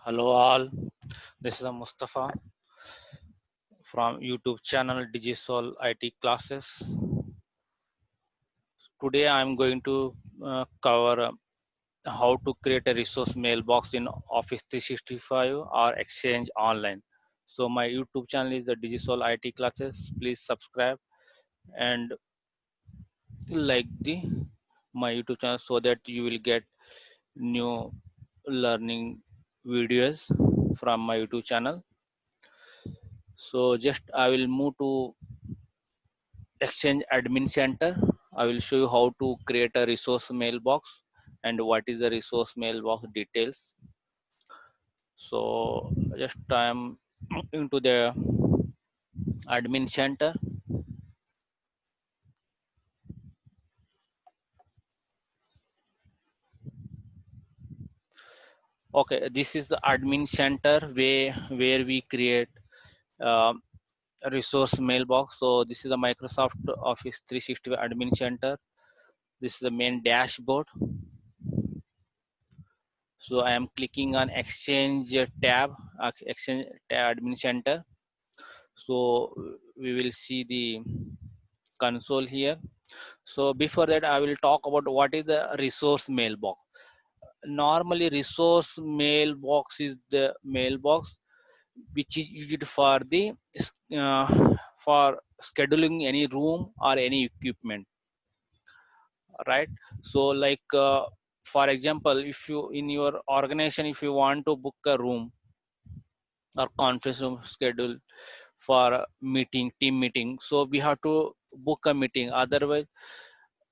Hello all, this is Mustafa from YouTube channel Digisol IT Classes. Today I am going to cover how to create a resource mailbox in Office 365 or Exchange Online. So my YouTube channel is the Digisol IT Classes. Please subscribe and like the my YouTube channel so that you will get new learning videos from my YouTube channel. So just I will move to Exchange Admin Center. I will show you how to create a resource mailbox and what is the resource mailbox details. So just I am into the admin center. Okay, this is the admin center where we create uh, a resource mailbox. So this is the Microsoft Office 365 admin center. This is the main dashboard. So I am clicking on Exchange tab, Exchange tab admin center. So we will see the console here. So before that I will talk about what is the resource mailbox. Normally resource mailbox is the mailbox which is used for the uh, for scheduling any room or any equipment, right? So like for example, if you in your organization, if you want to book a room or conference room schedule for a meeting, team meeting, so we have to book a meeting. Otherwise,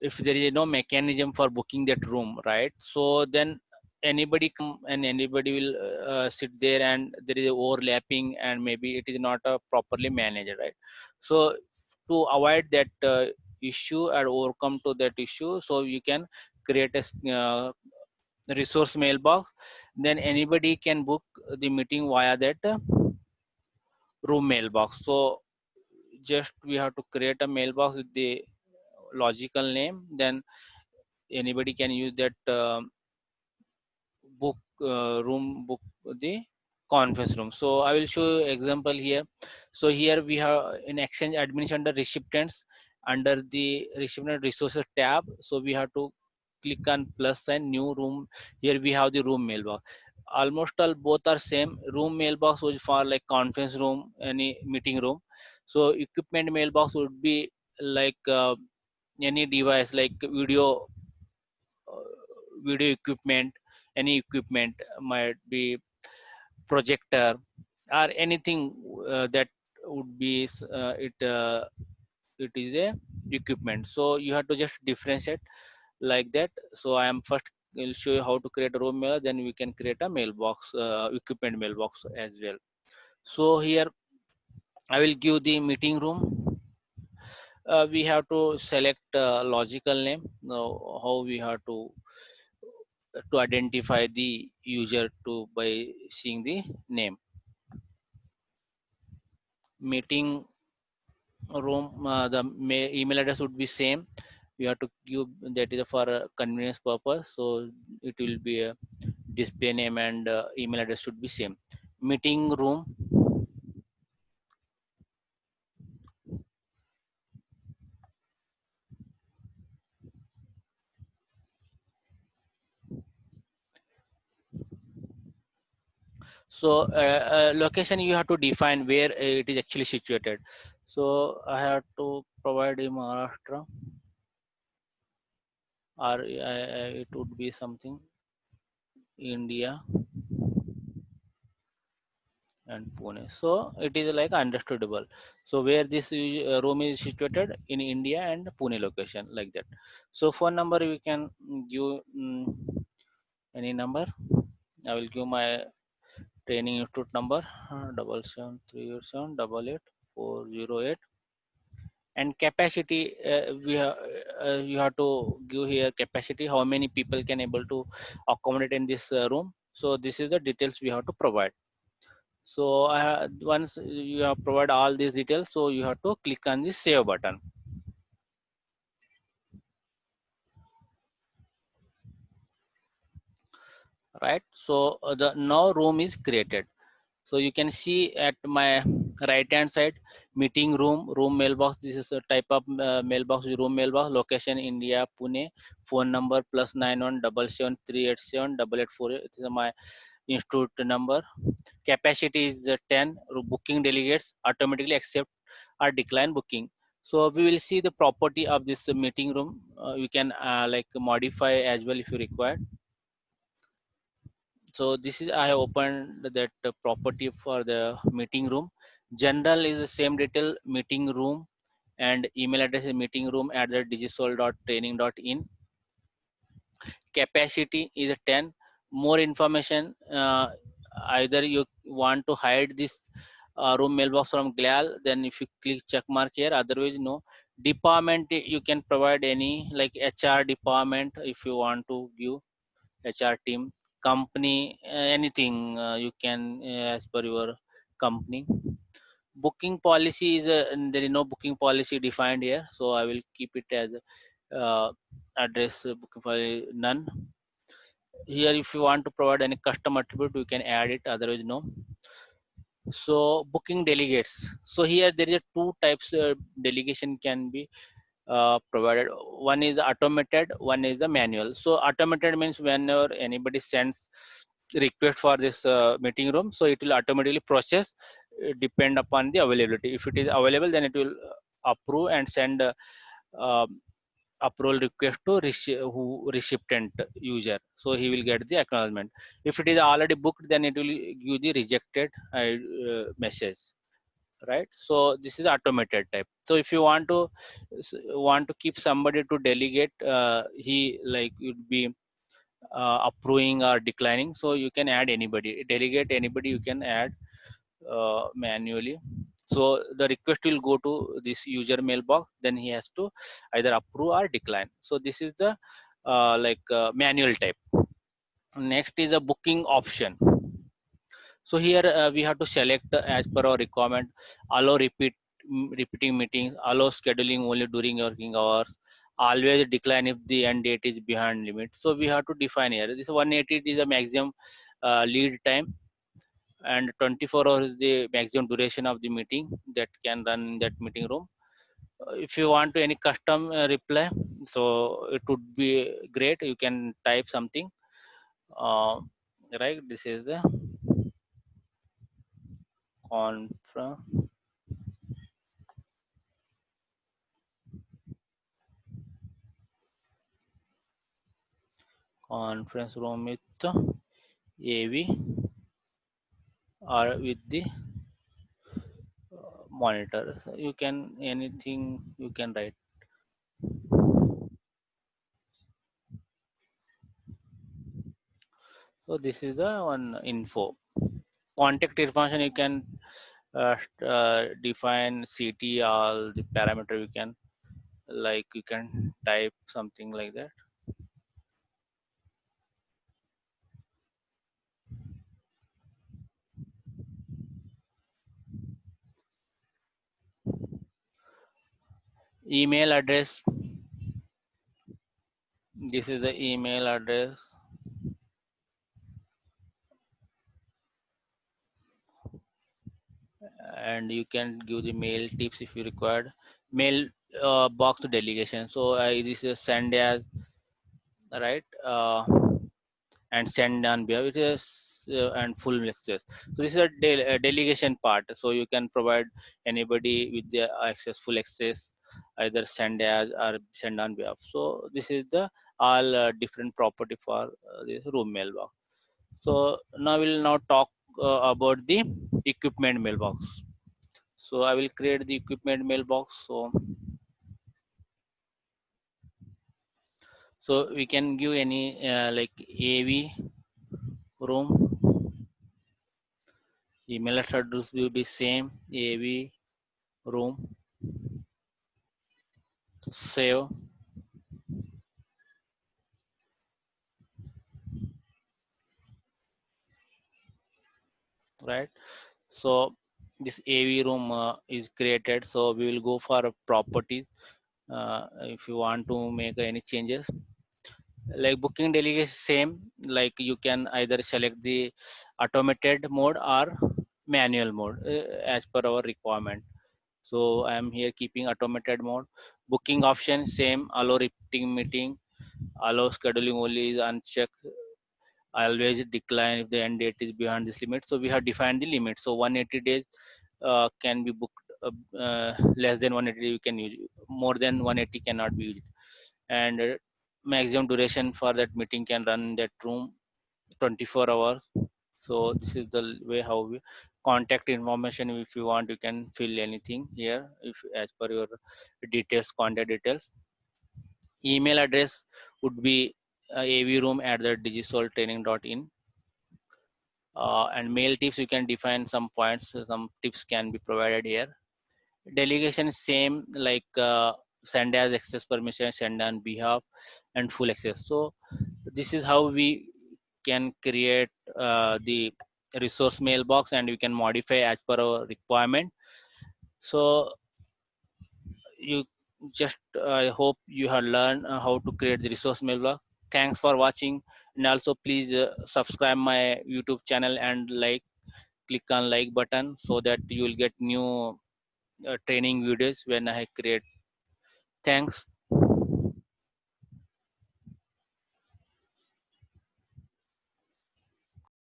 if there is no mechanism for booking that room, right, so then anybody come and anybody will sit there and there is overlapping and maybe it is not properly managed, right? So to avoid that issue and overcome to that issue, so you can create a resource mailbox. Then anybody can book the meeting via that room mailbox. So just we have to create a mailbox with the logical name. Then anybody can use that book room, book the conference room. So I will show you example here. So here we have in Exchange admin under recipients, under the recipient resources tab. So we have to click on plus sign, new room. Here we have the room mailbox. Almost all both are same. Room mailbox was for like conference room, any meeting room. So equipment mailbox would be like any device like uh, video equipment, any equipment, might be projector or anything that would be it is a equipment. So you have to just differentiate like that. So I am first will show you how to create a room mail, then we can create a mailbox, equipment mailbox as well. So here I will give the meeting room. We have to select logical name. Now how we have to identify the user to by seeing the name. Meeting room, the email address would be same. We have to give that is for convenience purpose, so it will be a display name and email address should be same. Meeting room. So location you have to define where it is actually situated. So I have to provide in Maharashtra, or it would be something India and Pune. So it is like understandable. So where this room is situated in India and Pune location, like that. So phone number we can give any number. I will give my training institute number 7738788408. And capacity, you have to give here capacity, how many people can able to accommodate in this room. So this is the details we have to provide. So once you have provided all these details, so you have to click on the save button. right? So the now room is created. So you can see at my right hand side, meeting room mailbox. This is a type of mailbox, room mailbox. Location India, Pune. Phone number +91 77387 884. It is my institute number. Capacity is 10. Booking delegates automatically accept or decline booking. So we will see the property of this meeting room. We can like modify as well if you require. So this is, I have opened that property for the meeting room. General is the same detail, meeting room, and email address is meeting room at the digisol.training.in. Capacity is a 10. More information, either you want to hide this room mailbox from GLAL, then if you click check mark here, otherwise no. Department, you can provide any, like HR department if you want to give HR team. Company, anything you can, as per your company. Booking policy is there is no booking policy defined here, so I will keep it as address booking policy none. Here if you want to provide any custom attribute, you can add it, otherwise no. So booking delegates, so here there is a two types delegation can be provided. One is automated, one is the manual. So automated means whenever anybody sends request for this meeting room, so it will automatically process, depend upon the availability. If it is available, then it will approve and send uh, approval request to who recipient user, so he will get the acknowledgement. If it is already booked, then it will give the rejected message, right? So this is automated type. So if you want to keep somebody to delegate, he like would be approving or declining, so you can add anybody, delegate anybody, you can add manually. So the request will go to this user mailbox, then he has to either approve or decline. So this is the manual type. Next is a booking option. So here we have to select as per our requirement. Allow repeating meetings, allow scheduling only during working hours, always decline if the end date is behind limit. So we have to define here, this 180 is a maximum lead time, and 24 hours is the maximum duration of the meeting that can run in that meeting room. If you want to any custom reply, so it would be great, you can type something, uh, right? This is the conference conference room with AV or with the monitor. So you can anything you can write. So this is the one info. Contact information, you can define CT, all the parameter you can, like you can type something like that. Email address, this is the email address, and you can give the mail tips if you required. Mail box delegation, so this is send as, right, and send on behalf, it is and full mixes. So this is a delegation part, so you can provide anybody with the access, full access, either send as or send on behalf. So this is the all different property for this room mailbox. So now we'll now talk about the equipment mailbox. So I will create the equipment mailbox. So we can give any like AV room. Email address will be same, AV room. Save, right? So this AV room is created. So we will go for properties. If you want to make any changes, Like booking delegation same, like you can either select the automated mode or manual mode as per our requirement. So I am here keeping automated mode. Booking option same, allow repeating meeting, allow scheduling only is unchecked, always decline if the end date is beyond this limit. So we have defined the limit. So 180 days can be booked, less than 180 you can use, more than 180 cannot be used. And maximum duration for that meeting can run in that room 24 hours. So this is the way how we contact information. If you want, you can fill anything here if as per your details, contact details. Email address would be avroom at the digisoltraining.in. And mail tips, you can define some points, some tips can be provided here. Delegation is same, like send as access permission, send on behalf, and full access. So this is how we can create the resource mailbox, and we can modify as per our requirement. So you just I hope you have learned how to create the resource mailbox. Thanks for watching, and also please subscribe my YouTube channel and like, click on like button so that you will get new training videos when I create. Thanks.